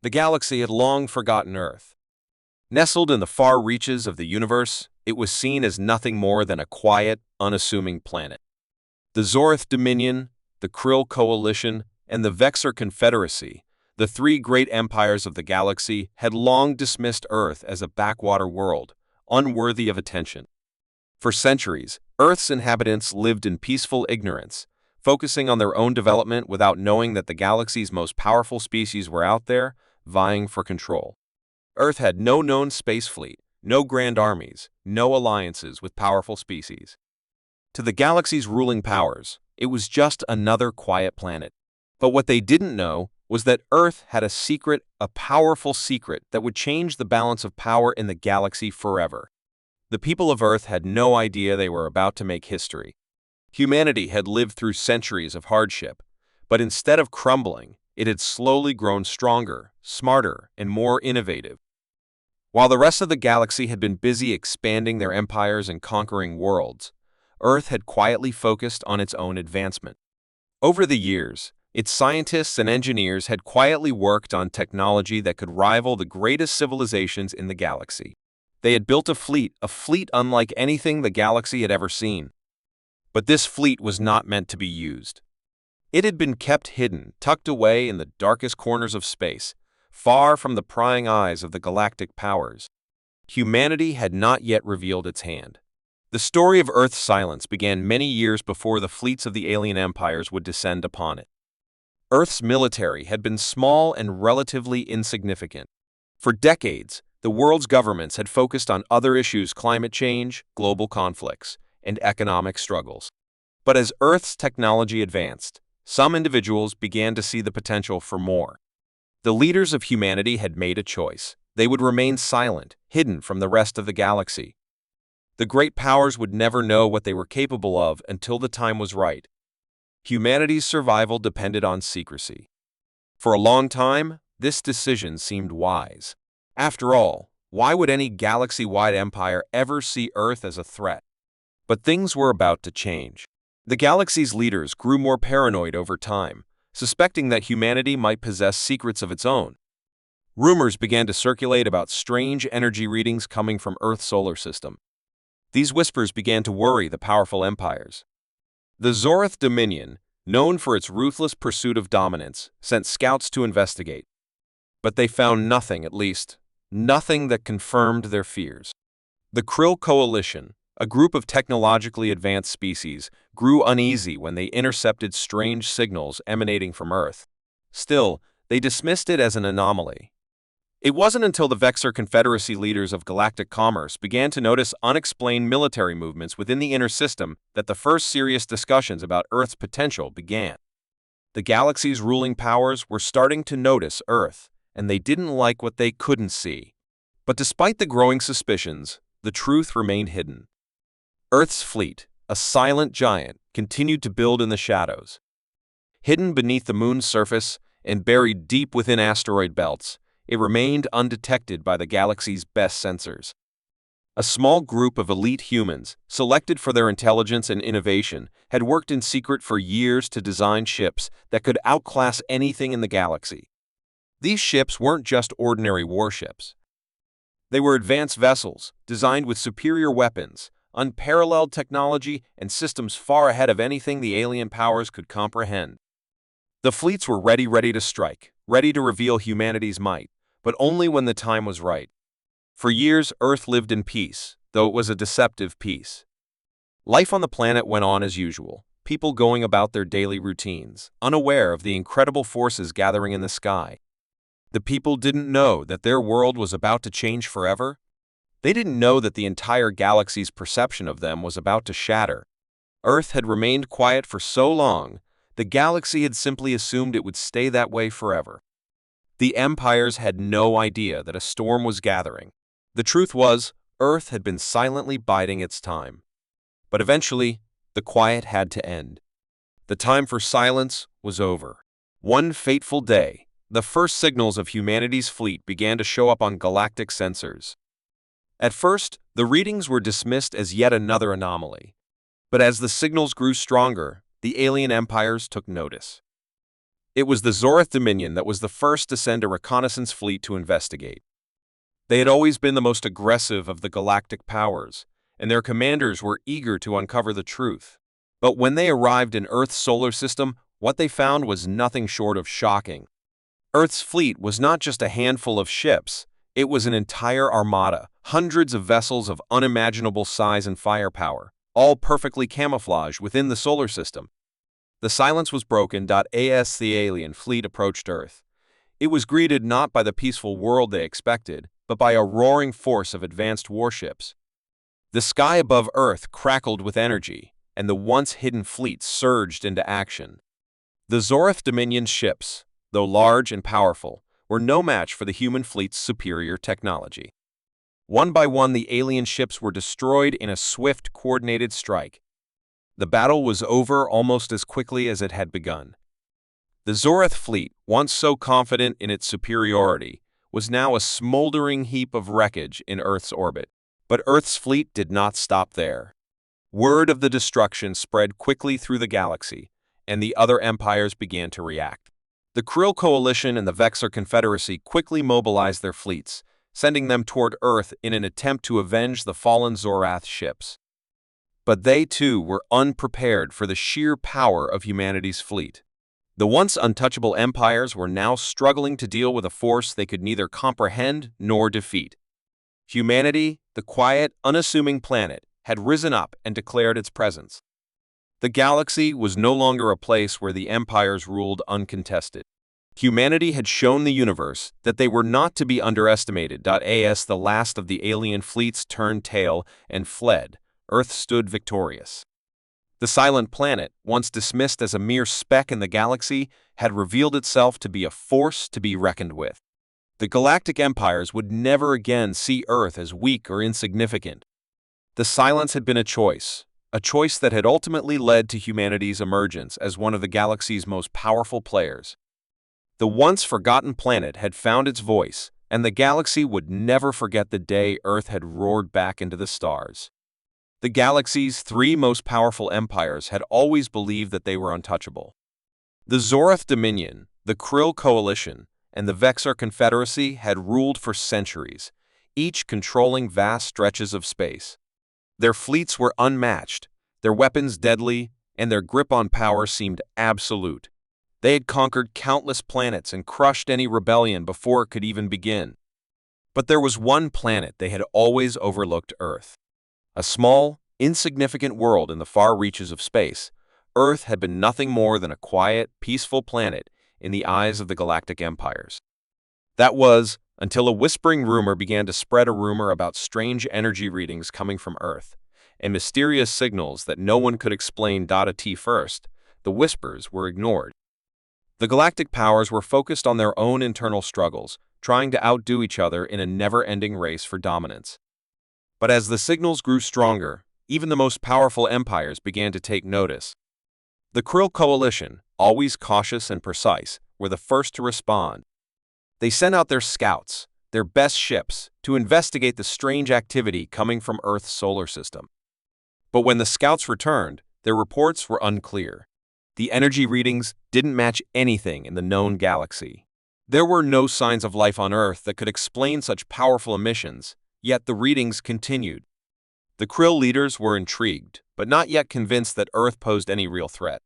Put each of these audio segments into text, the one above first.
The galaxy had long forgotten Earth. Nestled in the far reaches of the universe, it was seen as nothing more than a quiet, unassuming planet. The Zorth Dominion, the Krill Coalition, and the Vexor Confederacy, the three great empires of the galaxy, had long dismissed Earth as a backwater world, unworthy of attention. For centuries, Earth's inhabitants lived in peaceful ignorance, focusing on their own development without knowing that the galaxy's most powerful species were out there, vying for control. Earth had no known space fleet, no grand armies, no alliances with powerful species. To the galaxy's ruling powers, it was just another quiet planet. But what they didn't know was that Earth had a powerful secret that would change the balance of power in the galaxy forever. The people of Earth had no idea they were about to make history. Humanity had lived through centuries of hardship, but instead of crumbling, it had slowly grown stronger, smarter, and more innovative. While the rest of the galaxy had been busy expanding their empires and conquering worlds, Earth had quietly focused on its own advancement. Over the years, its scientists and engineers had quietly worked on technology that could rival the greatest civilizations in the galaxy. They had built a fleet unlike anything the galaxy had ever seen. But this fleet was not meant to be used. It had been kept hidden, tucked away in the darkest corners of space, far from the prying eyes of the galactic powers. Humanity had not yet revealed its hand. The story of Earth's silence began many years before the fleets of the alien empires would descend upon it. Earth's military had been small and relatively insignificant. For decades, the world's governments had focused on other issues: climate change, global conflicts, and economic struggles. But as Earth's technology advanced, some individuals began to see the potential for more. The leaders of humanity had made a choice. They would remain silent, hidden from the rest of the galaxy. The great powers would never know what they were capable of until the time was right. Humanity's survival depended on secrecy. For a long time, this decision seemed wise. After all, why would any galaxy-wide empire ever see Earth as a threat? But things were about to change. The galaxy's leaders grew more paranoid over time, suspecting that humanity might possess secrets of its own. Rumors began to circulate about strange energy readings coming from Earth's solar system. These whispers began to worry the powerful empires. The Zorth Dominion, known for its ruthless pursuit of dominance, sent scouts to investigate. But they found nothing, at least, nothing that confirmed their fears. The Krill Coalition, a group of technologically advanced species, grew uneasy when they intercepted strange signals emanating from Earth. Still, they dismissed it as an anomaly. It wasn't until the Vexor Confederacy leaders of galactic commerce began to notice unexplained military movements within the inner system that the first serious discussions about Earth's potential began. The galaxy's ruling powers were starting to notice Earth, and they didn't like what they couldn't see. But despite the growing suspicions, the truth remained hidden. Earth's fleet, a silent giant, continued to build in the shadows. Hidden beneath the moon's surface and buried deep within asteroid belts, it remained undetected by the galaxy's best sensors. A small group of elite humans, selected for their intelligence and innovation, had worked in secret for years to design ships that could outclass anything in the galaxy. These ships weren't just ordinary warships. They were advanced vessels, designed with superior weapons, unparalleled technology, and systems far ahead of anything the alien powers could comprehend. The fleets were ready to strike, ready to reveal humanity's might, but only when the time was right. For years, Earth lived in peace, though it was a deceptive peace. Life on the planet went on as usual, people going about their daily routines, unaware of the incredible forces gathering in the sky. The people didn't know that their world was about to change forever. They didn't know that the entire galaxy's perception of them was about to shatter. Earth had remained quiet for so long, the galaxy had simply assumed it would stay that way forever. The empires had no idea that a storm was gathering. The truth was, Earth had been silently biding its time. But eventually, the quiet had to end. The time for silence was over. One fateful day, the first signals of humanity's fleet began to show up on galactic sensors. At first, the readings were dismissed as yet another anomaly. But as the signals grew stronger, the alien empires took notice. It was the Zorth Dominion that was the first to send a reconnaissance fleet to investigate. They had always been the most aggressive of the galactic powers, and their commanders were eager to uncover the truth. But when they arrived in Earth's solar system, what they found was nothing short of shocking. Earth's fleet was not just a handful of ships, it was an entire armada, hundreds of vessels of unimaginable size and firepower, all perfectly camouflaged within the solar system. The silence was broken as the alien fleet approached Earth. It was greeted not by the peaceful world they expected, but by a roaring force of advanced warships. The sky above Earth crackled with energy, and the once hidden fleet surged into action. The Zorth Dominion's ships, though large and powerful, were no match for the human fleet's superior technology. One by one, the alien ships were destroyed in a swift, coordinated strike. The battle was over almost as quickly as it had begun. The Zorth fleet, once so confident in its superiority, was now a smoldering heap of wreckage in Earth's orbit. But Earth's fleet did not stop there. Word of the destruction spread quickly through the galaxy, and the other empires began to react. The Krill Coalition and the Vexor Confederacy quickly mobilized their fleets, sending them toward Earth in an attempt to avenge the fallen Zorath ships. But they, too, were unprepared for the sheer power of humanity's fleet. The once untouchable empires were now struggling to deal with a force they could neither comprehend nor defeat. Humanity, the quiet, unassuming planet, had risen up and declared its presence. The galaxy was no longer a place where the empires ruled uncontested. Humanity had shown the universe that they were not to be underestimated. As the last of the alien fleets turned tail and fled, Earth stood victorious. The silent planet, once dismissed as a mere speck in the galaxy, had revealed itself to be a force to be reckoned with. The galactic empires would never again see Earth as weak or insignificant. The silence had been a choice that had ultimately led to humanity's emergence as one of the galaxy's most powerful players. The once forgotten planet had found its voice, and the galaxy would never forget the day Earth had roared back into the stars. The galaxy's three most powerful empires had always believed that they were untouchable. The Zorth Dominion, the Krill Coalition, and the Vexor Confederacy had ruled for centuries, each controlling vast stretches of space. Their fleets were unmatched, their weapons deadly, and their grip on power seemed absolute. They had conquered countless planets and crushed any rebellion before it could even begin. But there was one planet they had always overlooked: Earth. A small, insignificant world in the far reaches of space, Earth had been nothing more than a quiet, peaceful planet in the eyes of the galactic empires. That was, until a whispering rumor began to spread, a rumor about strange energy readings coming from Earth, and mysterious signals that no one could explain. At first, the whispers were ignored. The galactic powers were focused on their own internal struggles, trying to outdo each other in a never-ending race for dominance. But as the signals grew stronger, even the most powerful empires began to take notice. The Krill Coalition, always cautious and precise, were the first to respond. They sent out their scouts, their best ships, to investigate the strange activity coming from Earth's solar system. But when the scouts returned, their reports were unclear. The energy readings didn't match anything in the known galaxy. There were no signs of life on Earth that could explain such powerful emissions, yet the readings continued. The Krill leaders were intrigued, but not yet convinced that Earth posed any real threat.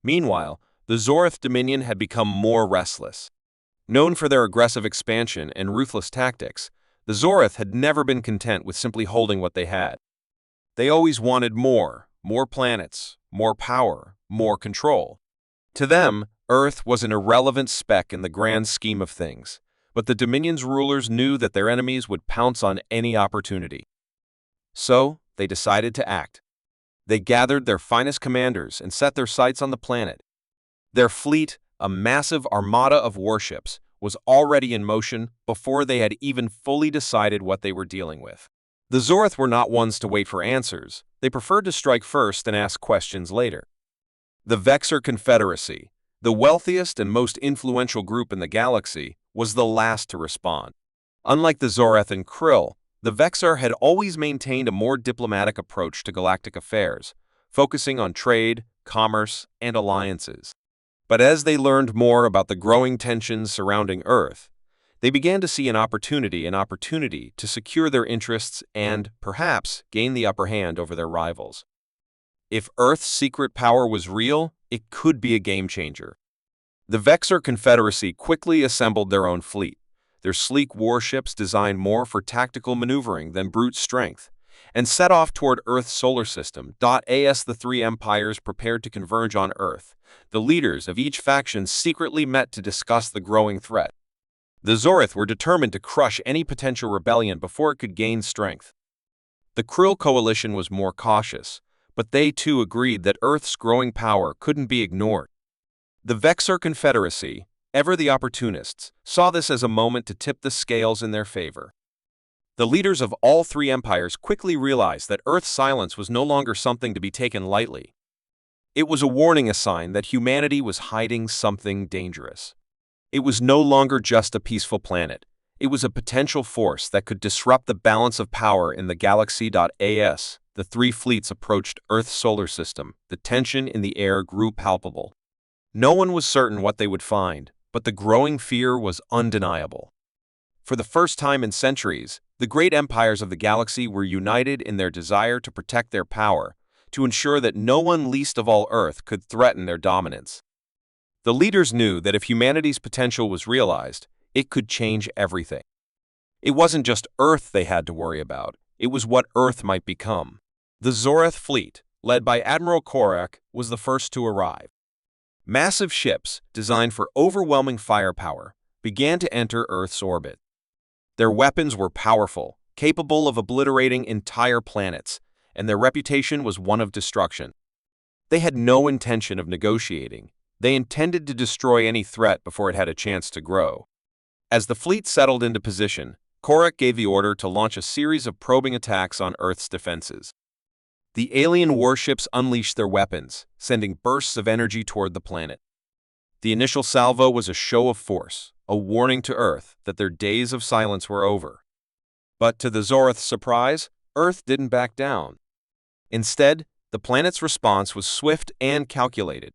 Meanwhile, the Zorth Dominion had become more restless. Known for their aggressive expansion and ruthless tactics, the Zorth had never been content with simply holding what they had. They always wanted more planets, more power, more control. To them, Earth was an irrelevant speck in the grand scheme of things, but the Dominion's rulers knew that their enemies would pounce on any opportunity. So, they decided to act. They gathered their finest commanders and set their sights on the planet. Their fleet, a massive armada of warships, was already in motion before they had even fully decided what they were dealing with. The Zorth were not ones to wait for answers. They preferred to strike first and ask questions later. The Vexor Confederacy, the wealthiest and most influential group in the galaxy, was the last to respond. Unlike the Zoreth and Krill, the Vexor had always maintained a more diplomatic approach to galactic affairs, focusing on trade, commerce, and alliances. But as they learned more about the growing tensions surrounding Earth, they began to see an opportunity to secure their interests and, perhaps, gain the upper hand over their rivals. If Earth's secret power was real, it could be a game changer. The Vexor Confederacy quickly assembled their own fleet, their sleek warships designed more for tactical maneuvering than brute strength, and set off toward Earth's solar system. As the three empires prepared to converge on Earth, the leaders of each faction secretly met to discuss the growing threat. The Zorith were determined to crush any potential rebellion before it could gain strength. The Krill coalition was more cautious, but they too agreed that Earth's growing power couldn't be ignored. The Vexor Confederacy, ever the opportunists, saw this as a moment to tip the scales in their favor. The leaders of all three empires quickly realized that Earth's silence was no longer something to be taken lightly. It was a warning, a sign that humanity was hiding something dangerous. It was no longer just a peaceful planet. It was a potential force that could disrupt the balance of power in the galaxy. As the three fleets approached Earth's solar system, the tension in the air grew palpable. No one was certain what they would find, but the growing fear was undeniable. For the first time in centuries, the great empires of the galaxy were united in their desire to protect their power, to ensure that no one, least of all Earth, could threaten their dominance. The leaders knew that if humanity's potential was realized, it could change everything. It wasn't just Earth they had to worry about, it was what Earth might become. The Zorith fleet, led by Admiral Korak, was the first to arrive. Massive ships, designed for overwhelming firepower, began to enter Earth's orbit. Their weapons were powerful, capable of obliterating entire planets, and their reputation was one of destruction. They had no intention of negotiating. They intended to destroy any threat before it had a chance to grow. As the fleet settled into position, Korak gave the order to launch a series of probing attacks on Earth's defenses. The alien warships unleashed their weapons, sending bursts of energy toward the planet. The initial salvo was a show of force, a warning to Earth that their days of silence were over. But to the Zorith's surprise, Earth didn't back down. Instead, the planet's response was swift and calculated.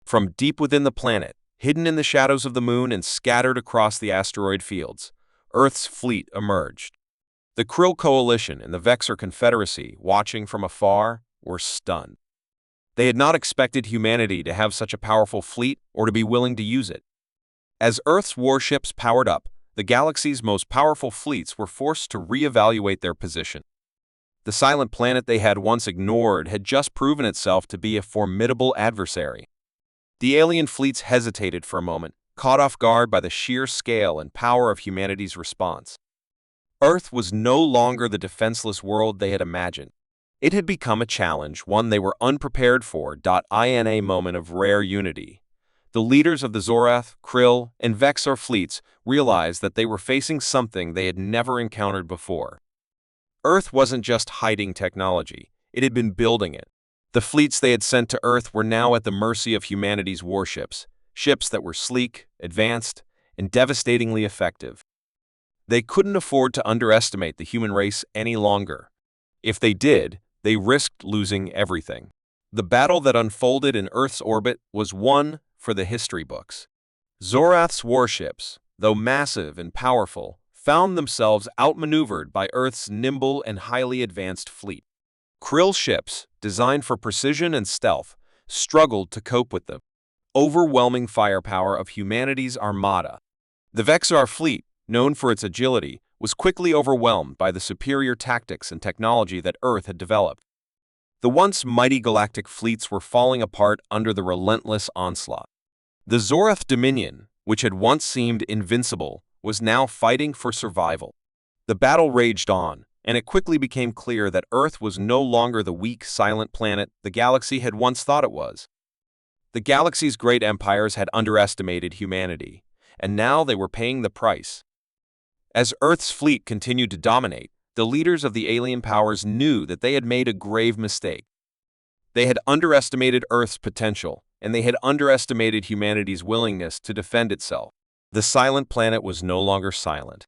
From deep within the planet, hidden in the shadows of the moon and scattered across the asteroid fields, Earth's fleet emerged. The Krill coalition and the Vexor Confederacy, watching from afar, were stunned. They had not expected humanity to have such a powerful fleet or to be willing to use it. As Earth's warships powered up, the galaxy's most powerful fleets were forced to reevaluate their position. The silent planet they had once ignored had just proven itself to be a formidable adversary. The alien fleets hesitated for a moment, caught off guard by the sheer scale and power of humanity's response. Earth was no longer the defenseless world they had imagined. It had become a challenge, one they were unprepared for. In a moment of rare unity, the leaders of the Zorath, Krill, and Vexor fleets realized that they were facing something they had never encountered before. Earth wasn't just hiding technology, it had been building it. The fleets they had sent to Earth were now at the mercy of humanity's warships, ships that were sleek, advanced, and devastatingly effective. They couldn't afford to underestimate the human race any longer. If they did, they risked losing everything. The battle that unfolded in Earth's orbit was one for the history books. Zorath's warships, though massive and powerful, found themselves outmaneuvered by Earth's nimble and highly advanced fleet. Krill ships, designed for precision and stealth, struggled to cope with the overwhelming firepower of humanity's armada. The Vexor fleet, known for its agility, was quickly overwhelmed by the superior tactics and technology that Earth had developed. The once mighty galactic fleets were falling apart under the relentless onslaught. The Zorith Dominion, which had once seemed invincible, was now fighting for survival. The battle raged on, and it quickly became clear that Earth was no longer the weak, silent planet the galaxy had once thought it was. The galaxy's great empires had underestimated humanity, and now they were paying the price. As Earth's fleet continued to dominate, the leaders of the alien powers knew that they had made a grave mistake. They had underestimated Earth's potential, and they had underestimated humanity's willingness to defend itself. The silent planet was no longer silent.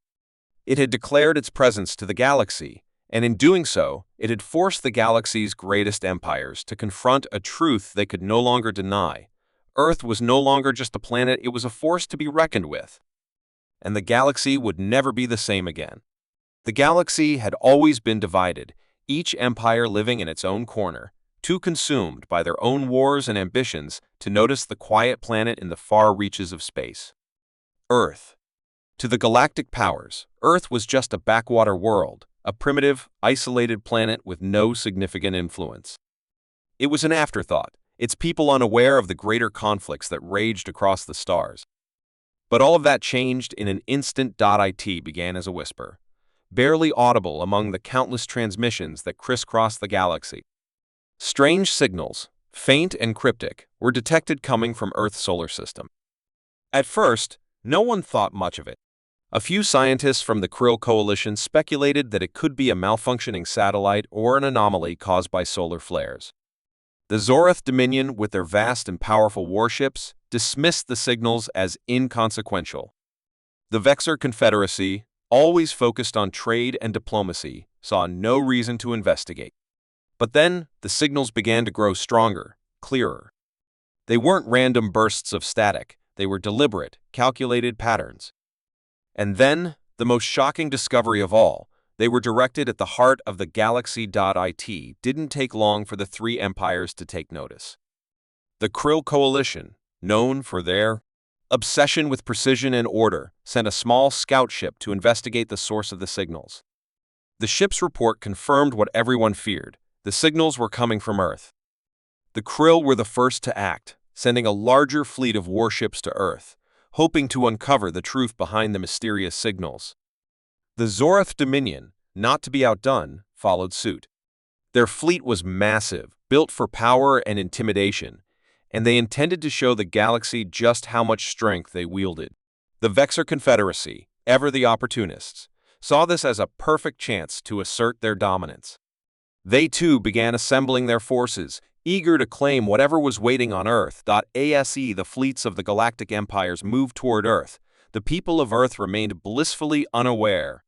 It had declared its presence to the galaxy, and in doing so, it had forced the galaxy's greatest empires to confront a truth they could no longer deny. Earth was no longer just a planet, it was a force to be reckoned with. And the galaxy would never be the same again. The galaxy had always been divided, each empire living in its own corner, too consumed by their own wars and ambitions to notice the quiet planet in the far reaches of space. Earth. To the galactic powers, Earth was just a backwater world, a primitive, isolated planet with no significant influence. It was an afterthought, its people unaware of the greater conflicts that raged across the stars. But all of that changed in an instant. It began as a whisper, barely audible among the countless transmissions that crisscrossed the galaxy. Strange signals, faint and cryptic, were detected coming from Earth's solar system. At first, no one thought much of it. A few scientists from the Krill Coalition speculated that it could be a malfunctioning satellite or an anomaly caused by solar flares. The Zorath Dominion, with their vast and powerful warships, dismissed the signals as inconsequential. The Vexor Confederacy, always focused on trade and diplomacy, saw no reason to investigate. But then, the signals began to grow stronger, clearer. They weren't random bursts of static, they were deliberate, calculated patterns. And then, the most shocking discovery of all, they were directed at the heart of the galaxy. It didn't take long for the three empires to take notice. The Krill Coalition, known for their obsession with precision and order, sent a small scout ship to investigate the source of the signals. The ship's report confirmed what everyone feared. The signals were coming from Earth. The Krill were the first to act, sending a larger fleet of warships to Earth, hoping to uncover the truth behind the mysterious signals. The Zorath Dominion, not to be outdone, followed suit. Their fleet was massive, built for power and intimidation, and they intended to show the galaxy just how much strength they wielded. The Vexor Confederacy, ever the opportunists, saw this as a perfect chance to assert their dominance. They too began assembling their forces, eager to claim whatever was waiting on Earth. As the fleets of the galactic empires moved toward Earth, the people of Earth remained blissfully unaware.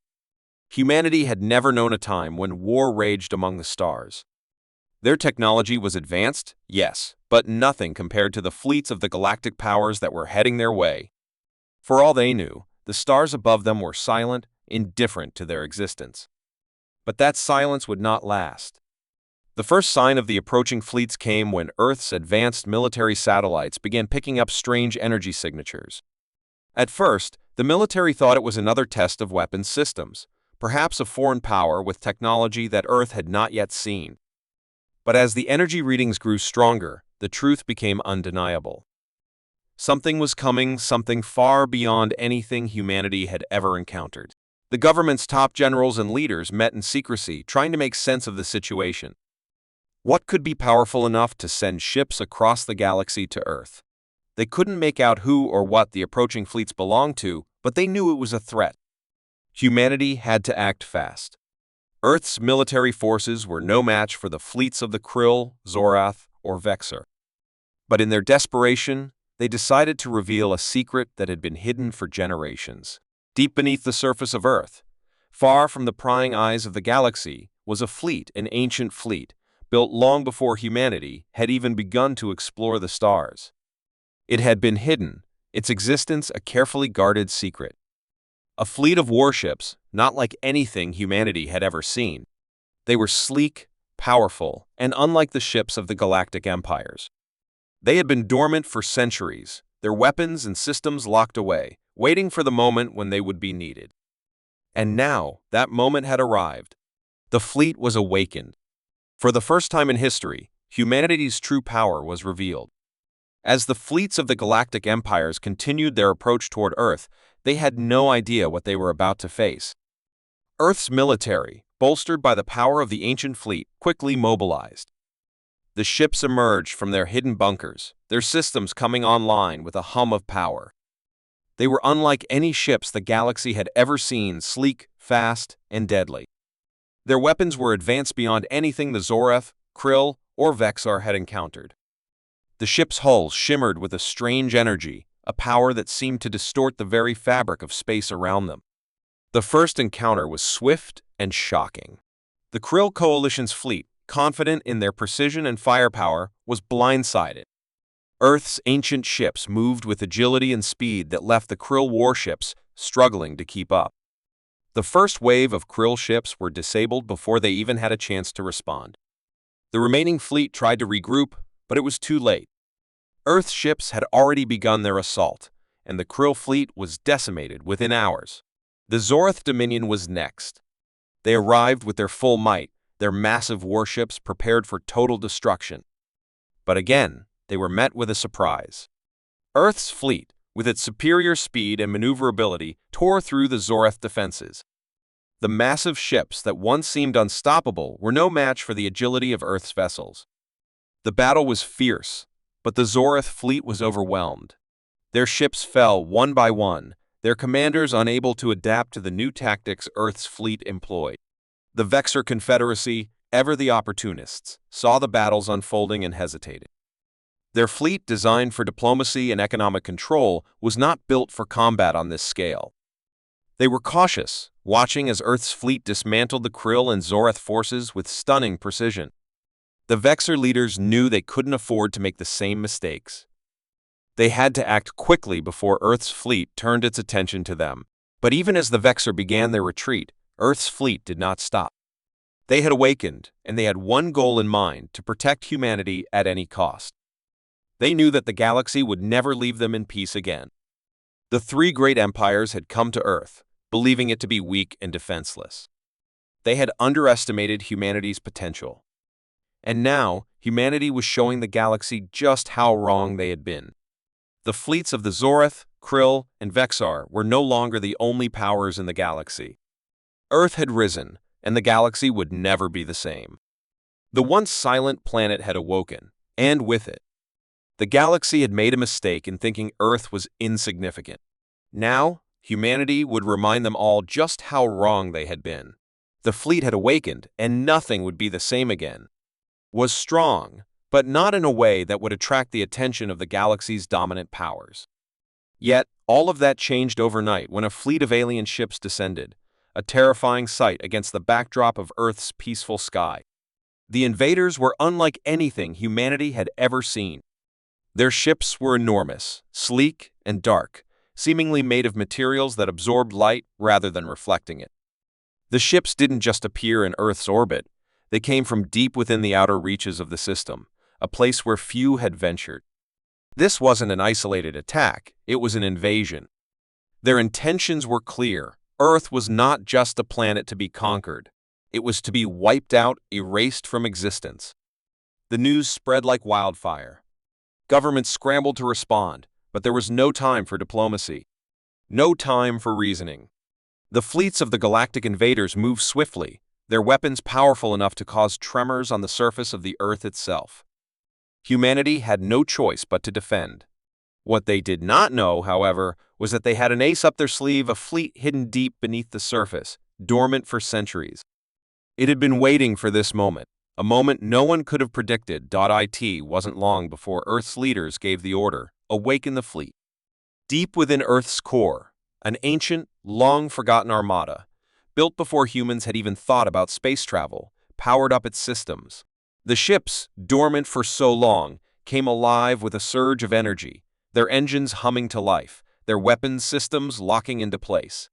Humanity had never known a time when war raged among the stars. Their technology was advanced, yes, but nothing compared to the fleets of the galactic powers that were heading their way. For all they knew, the stars above them were silent, indifferent to their existence. But that silence would not last. The first sign of the approaching fleets came when Earth's advanced military satellites began picking up strange energy signatures. At first, the military thought it was another test of weapons systems, perhaps a foreign power with technology that Earth had not yet seen. But as the energy readings grew stronger, the truth became undeniable. Something was coming, something far beyond anything humanity had ever encountered. The government's top generals and leaders met in secrecy, trying to make sense of the situation. What could be powerful enough to send ships across the galaxy to Earth? They couldn't make out who or what the approaching fleets belonged to, but they knew it was a threat. Humanity had to act fast. Earth's military forces were no match for the fleets of the Krill, Zorath, or Vexor. But in their desperation, they decided to reveal a secret that had been hidden for generations. Deep beneath the surface of Earth, far from the prying eyes of the galaxy, was a fleet, an ancient fleet, built long before humanity had even begun to explore the stars. It had been hidden, its existence a carefully guarded secret. A fleet of warships, not like anything humanity had ever seen. They were sleek, powerful, and unlike the ships of the galactic empires. They had been dormant for centuries, their weapons and systems locked away, waiting for the moment when they would be needed. And now, that moment had arrived. The fleet was awakened. For the first time in history, humanity's true power was revealed. As the fleets of the galactic empires continued their approach toward Earth, they had no idea what they were about to face. Earth's military, bolstered by the power of the ancient fleet, quickly mobilized. The ships emerged from their hidden bunkers, their systems coming online with a hum of power. They were unlike any ships the galaxy had ever seen, sleek, fast, and deadly. Their weapons were advanced beyond anything the Zorath, Krill, or Vexor had encountered. The ship's hulls shimmered with a strange energy, a power that seemed to distort the very fabric of space around them. The first encounter was swift and shocking. The Krill Coalition's fleet, confident in their precision and firepower, was blindsided. Earth's ancient ships moved with agility and speed that left the Krill warships struggling to keep up. The first wave of Krill ships were disabled before they even had a chance to respond. The remaining fleet tried to regroup, but it was too late. Earth's ships had already begun their assault, and the Krill fleet was decimated within hours. The Zorth Dominion was next. They arrived with their full might, their massive warships prepared for total destruction. But again, they were met with a surprise. Earth's fleet, with its superior speed and maneuverability, tore through the Zorth defenses. The massive ships that once seemed unstoppable were no match for the agility of Earth's vessels. The battle was fierce, but the Zorth fleet was overwhelmed. Their ships fell one by one, their commanders unable to adapt to the new tactics Earth's fleet employed. The Vexor Confederacy, ever the opportunists, saw the battles unfolding and hesitated. Their fleet, designed for diplomacy and economic control, was not built for combat on this scale. They were cautious, watching as Earth's fleet dismantled the Krill and Zorth forces with stunning precision. The Vexor leaders knew they couldn't afford to make the same mistakes. They had to act quickly before Earth's fleet turned its attention to them. But even as the Vexor began their retreat, Earth's fleet did not stop. They had awakened, and they had one goal in mind: to protect humanity at any cost. They knew that the galaxy would never leave them in peace again. The three great empires had come to Earth, believing it to be weak and defenseless. They had underestimated humanity's potential. And now, humanity was showing the galaxy just how wrong they had been. The fleets of the Zorth, Krill, and Vexor were no longer the only powers in the galaxy. Earth had risen, and the galaxy would never be the same. The once silent planet had awoken, and with it, the galaxy had made a mistake in thinking Earth was insignificant. Now, humanity would remind them all just how wrong they had been. The fleet had awakened, and nothing would be the same again. Was strong, but not in a way that would attract the attention of the galaxy's dominant powers. Yet, all of that changed overnight when a fleet of alien ships descended, a terrifying sight against the backdrop of Earth's peaceful sky. The invaders were unlike anything humanity had ever seen. Their ships were enormous, sleek, and dark, seemingly made of materials that absorbed light rather than reflecting it. The ships didn't just appear in Earth's orbit, they came from deep within the outer reaches of the system, a place where few had ventured. This wasn't an isolated attack, it was an invasion. Their intentions were clear. Earth was not just a planet to be conquered. It was to be wiped out, erased from existence. The news spread like wildfire. Governments scrambled to respond, but there was no time for diplomacy. No time for reasoning. The fleets of the galactic invaders moved swiftly, their weapons powerful enough to cause tremors on the surface of the Earth itself. Humanity had no choice but to defend. What they did not know, however, was that they had an ace up their sleeve, a fleet hidden deep beneath the surface, dormant for centuries. It had been waiting for this moment, a moment no one could have predicted. It wasn't long before Earth's leaders gave the order: awaken the fleet. Deep within Earth's core, an ancient, long-forgotten armada, built before humans had even thought about space travel, powered up its systems. The ships, dormant for so long, came alive with a surge of energy, their engines humming to life, their weapons systems locking into place.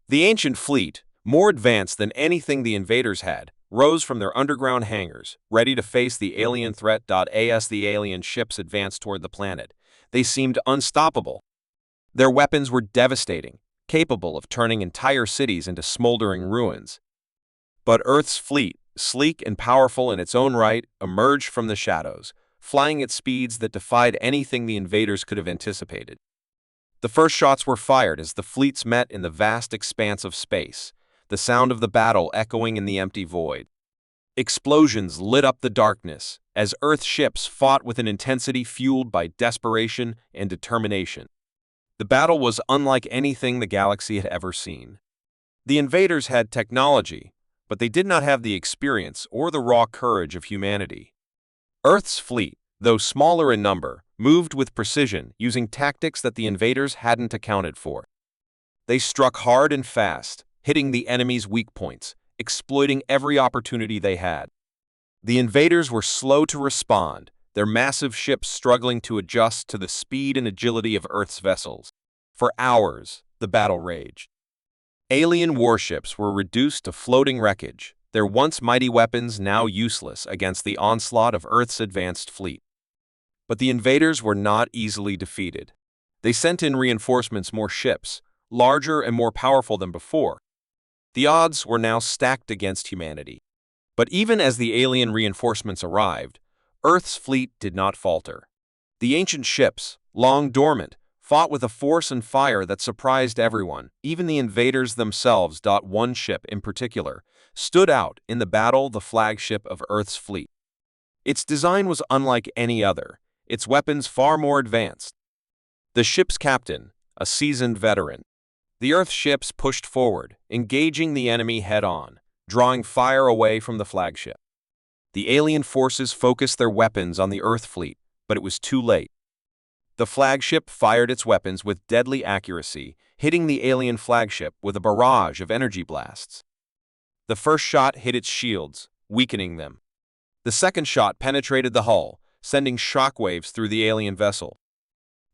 The ancient fleet, more advanced than anything the invaders had, rose from their underground hangars, ready to face the alien threat. As the alien ships advanced toward the planet, they seemed unstoppable. Their weapons were devastating, capable of turning entire cities into smoldering ruins. But Earth's fleet, sleek and powerful in its own right, emerged from the shadows, flying at speeds that defied anything the invaders could have anticipated. The first shots were fired as the fleets met in the vast expanse of space, the sound of the battle echoing in the empty void. Explosions lit up the darkness as Earth's ships fought with an intensity fueled by desperation and determination. The battle was unlike anything the galaxy had ever seen. The invaders had technology, but they did not have the experience or the raw courage of humanity. Earth's fleet, though smaller in number, moved with precision, using tactics that the invaders hadn't accounted for. They struck hard and fast, hitting the enemy's weak points, exploiting every opportunity they had. The invaders were slow to respond, their massive ships struggling to adjust to the speed and agility of Earth's vessels. For hours, the battle raged. Alien warships were reduced to floating wreckage, their once mighty weapons now useless against the onslaught of Earth's advanced fleet. But the invaders were not easily defeated. They sent in reinforcements, more ships, larger and more powerful than before. The odds were now stacked against humanity. But even as the alien reinforcements arrived, Earth's fleet did not falter. The ancient ships, long dormant, fought with a force and fire that surprised everyone, even the invaders themselves. One ship in particular stood out in the battle, the flagship of Earth's fleet. Its design was unlike any other, its weapons far more advanced. The ship's captain, a seasoned veteran. The Earth ships pushed forward, engaging the enemy head-on, drawing fire away from the flagship. The alien forces focused their weapons on the Earth fleet, but it was too late. The flagship fired its weapons with deadly accuracy, hitting the alien flagship with a barrage of energy blasts. The first shot hit its shields, weakening them. The second shot penetrated the hull, sending shockwaves through the alien vessel.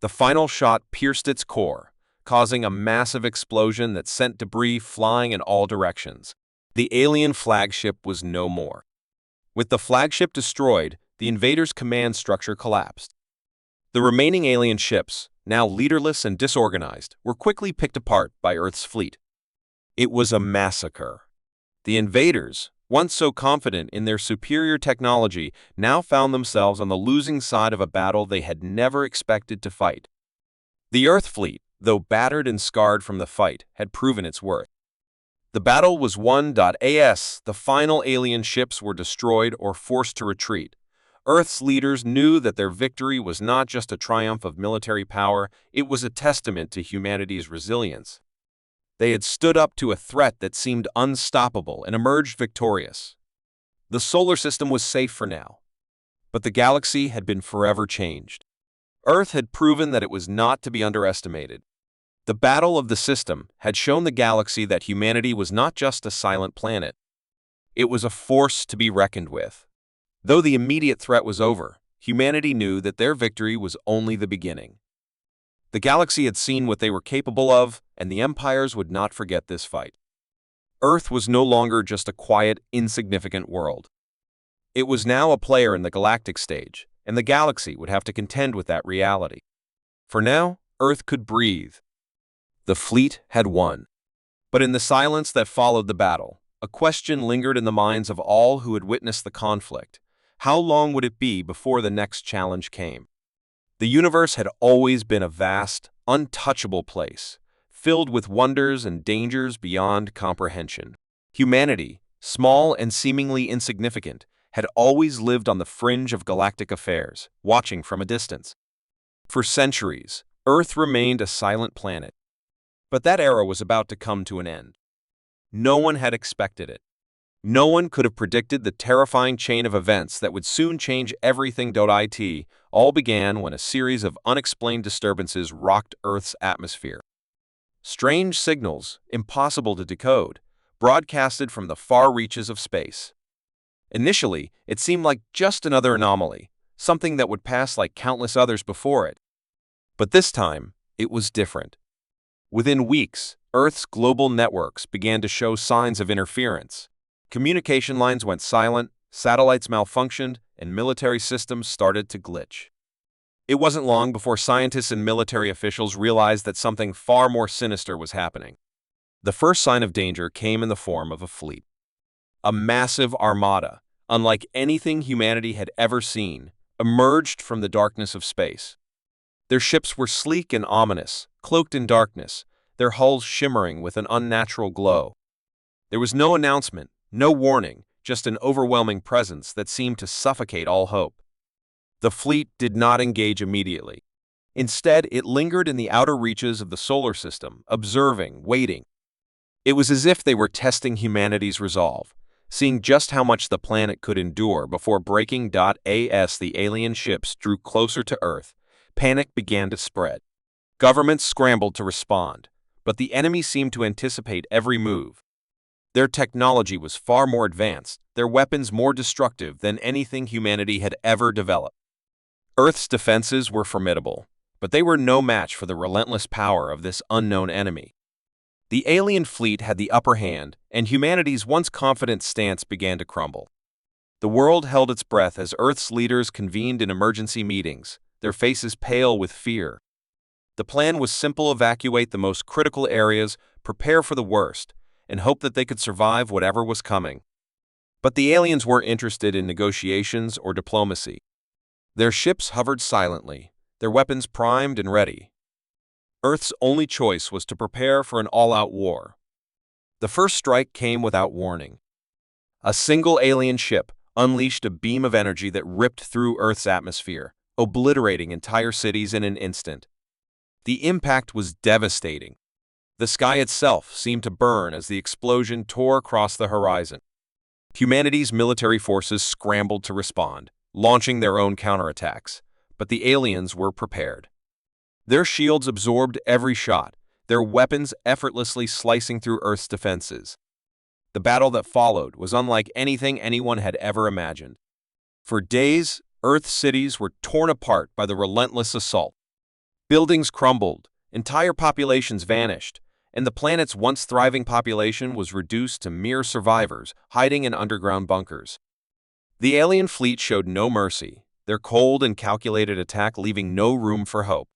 The final shot pierced its core, causing a massive explosion that sent debris flying in all directions. The alien flagship was no more. With the flagship destroyed, the invaders' command structure collapsed. The remaining alien ships, now leaderless and disorganized, were quickly picked apart by Earth's fleet. It was a massacre. The invaders, once so confident in their superior technology, now found themselves on the losing side of a battle they had never expected to fight. The Earth fleet, though battered and scarred from the fight, had proven its worth. The battle was won. As the final alien ships were destroyed or forced to retreat, Earth's leaders knew that their victory was not just a triumph of military power, it was a testament to humanity's resilience. They had stood up to a threat that seemed unstoppable and emerged victorious. The solar system was safe for now, but the galaxy had been forever changed. Earth had proven that it was not to be underestimated. The battle of the system had shown the galaxy that humanity was not just a silent planet. It was a force to be reckoned with. Though the immediate threat was over, humanity knew that their victory was only the beginning. The galaxy had seen what they were capable of, and the empires would not forget this fight. Earth was no longer just a quiet, insignificant world. It was now a player in the galactic stage, and the galaxy would have to contend with that reality. For now, Earth could breathe. The fleet had won. But in the silence that followed the battle, a question lingered in the minds of all who had witnessed the conflict. How long would it be before the next challenge came? The universe had always been a vast, untouchable place, filled with wonders and dangers beyond comprehension. Humanity, small and seemingly insignificant, had always lived on the fringe of galactic affairs, watching from a distance. For centuries, Earth remained a silent planet. But that era was about to come to an end. No one had expected it. No one could have predicted the terrifying chain of events that would soon change everything. It all began when a series of unexplained disturbances rocked Earth's atmosphere. Strange signals, impossible to decode, broadcasted from the far reaches of space. Initially, it seemed like just another anomaly, something that would pass like countless others before it. But this time, it was different. Within weeks, Earth's global networks began to show signs of interference. Communication lines went silent, satellites malfunctioned, and military systems started to glitch. It wasn't long before scientists and military officials realized that something far more sinister was happening. The first sign of danger came in the form of a fleet. A massive armada, unlike anything humanity had ever seen, emerged from the darkness of space. Their ships were sleek and ominous, cloaked in darkness, their hulls shimmering with an unnatural glow. There was no announcement, no warning, just an overwhelming presence that seemed to suffocate all hope. The fleet did not engage immediately. Instead, it lingered in the outer reaches of the solar system, observing, waiting. It was as if they were testing humanity's resolve, seeing just how much the planet could endure before breaking. As the alien ships drew closer to Earth, panic began to spread. Governments scrambled to respond, but the enemy seemed to anticipate every move. Their technology was far more advanced, their weapons more destructive than anything humanity had ever developed. Earth's defenses were formidable, but they were no match for the relentless power of this unknown enemy. The alien fleet had the upper hand, and humanity's once confident stance began to crumble. The world held its breath as Earth's leaders convened in emergency meetings, their faces pale with fear. The plan was simple: evacuate the most critical areas, prepare for the worst, and hope that they could survive whatever was coming. But the aliens weren't interested in negotiations or diplomacy. Their ships hovered silently, their weapons primed and ready. Earth's only choice was to prepare for an all-out war. The first strike came without warning. A single alien ship unleashed a beam of energy that ripped through Earth's atmosphere, obliterating entire cities in an instant. The impact was devastating. The sky itself seemed to burn as the explosion tore across the horizon. Humanity's military forces scrambled to respond, launching their own counterattacks, but the aliens were prepared. Their shields absorbed every shot, their weapons effortlessly slicing through Earth's defenses. The battle that followed was unlike anything anyone had ever imagined. For days, Earth's cities were torn apart by the relentless assault. Buildings crumbled, entire populations vanished, and the planet's once thriving population was reduced to mere survivors, hiding in underground bunkers. The alien fleet showed no mercy, their cold and calculated attack leaving no room for hope.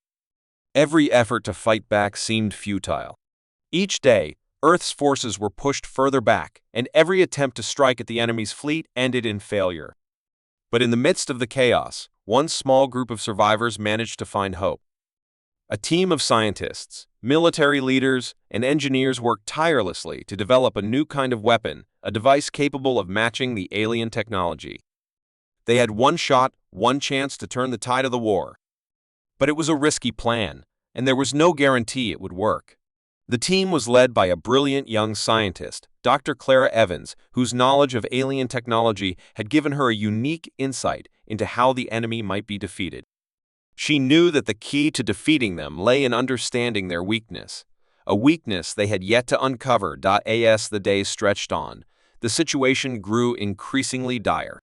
Every effort to fight back seemed futile. Each day, Earth's forces were pushed further back, and every attempt to strike at the enemy's fleet ended in failure. But in the midst of the chaos, one small group of survivors managed to find hope. A team of scientists, military leaders, and engineers worked tirelessly to develop a new kind of weapon, a device capable of matching the alien technology. They had one shot, one chance to turn the tide of the war. But it was a risky plan, and there was no guarantee it would work. The team was led by a brilliant young scientist, Dr. Clara Evans, whose knowledge of alien technology had given her a unique insight into how the enemy might be defeated. She knew that the key to defeating them lay in understanding their weakness, a weakness they had yet to uncover. As the days stretched on, the situation grew increasingly dire.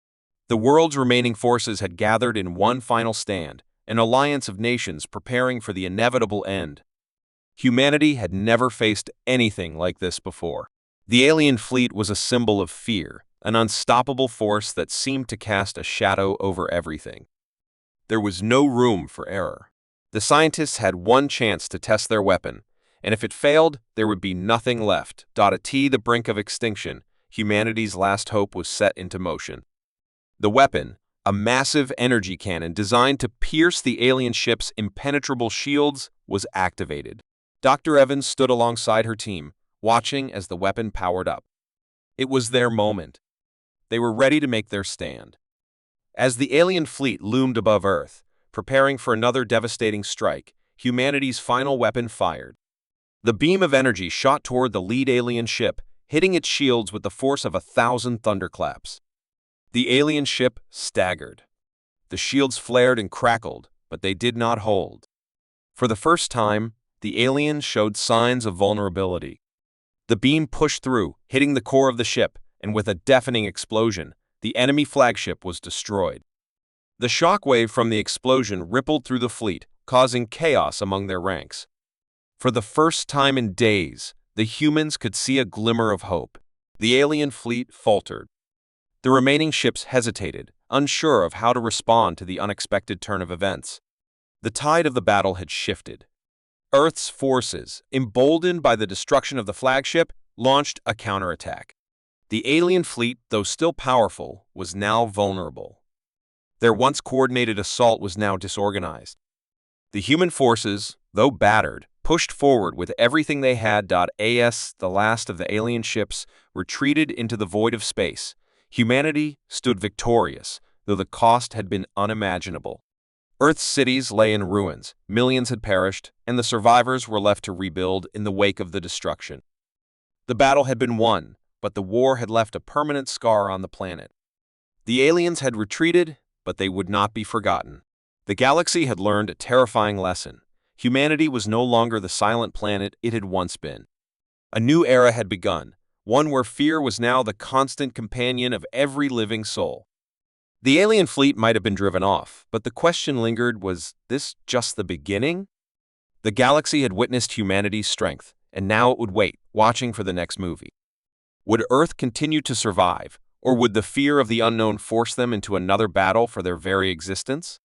The world's remaining forces had gathered in one final stand, an alliance of nations preparing for the inevitable end. Humanity had never faced anything like this before. The alien fleet was a symbol of fear, an unstoppable force that seemed to cast a shadow over everything. There was no room for error. The scientists had one chance to test their weapon, and if it failed, there would be nothing left. At the brink of extinction, humanity's last hope was set into motion. The weapon, a massive energy cannon designed to pierce the alien ship's impenetrable shields, was activated. Dr. Evans stood alongside her team, watching as the weapon powered up. It was their moment. They were ready to make their stand. As the alien fleet loomed above Earth, preparing for another devastating strike, humanity's final weapon fired. The beam of energy shot toward the lead alien ship, hitting its shields with the force of 1,000 thunderclaps. The alien ship staggered. The shields flared and crackled, but they did not hold. For the first time, the aliens showed signs of vulnerability. The beam pushed through, hitting the core of the ship, and with a deafening explosion, the enemy flagship was destroyed. The shockwave from the explosion rippled through the fleet, causing chaos among their ranks. For the first time in days, the humans could see a glimmer of hope. The alien fleet faltered. The remaining ships hesitated, unsure of how to respond to the unexpected turn of events. The tide of the battle had shifted. Earth's forces, emboldened by the destruction of the flagship, launched a counterattack. The alien fleet, though still powerful, was now vulnerable. Their once coordinated assault was now disorganized. The human forces, though battered, pushed forward with everything they had. As the last of the alien ships retreated into the void of space, humanity stood victorious, though the cost had been unimaginable. Earth's cities lay in ruins, millions had perished, and the survivors were left to rebuild in the wake of the destruction. The battle had been won, but the war had left a permanent scar on the planet. The aliens had retreated, but they would not be forgotten. The galaxy had learned a terrifying lesson. Humanity was no longer the silent planet it had once been. A new era had begun, one where fear was now the constant companion of every living soul. The alien fleet might have been driven off, but the question lingered, was this just the beginning? The galaxy had witnessed humanity's strength, and now it would wait, watching for the next movie. Would Earth continue to survive, or would the fear of the unknown force them into another battle for their very existence?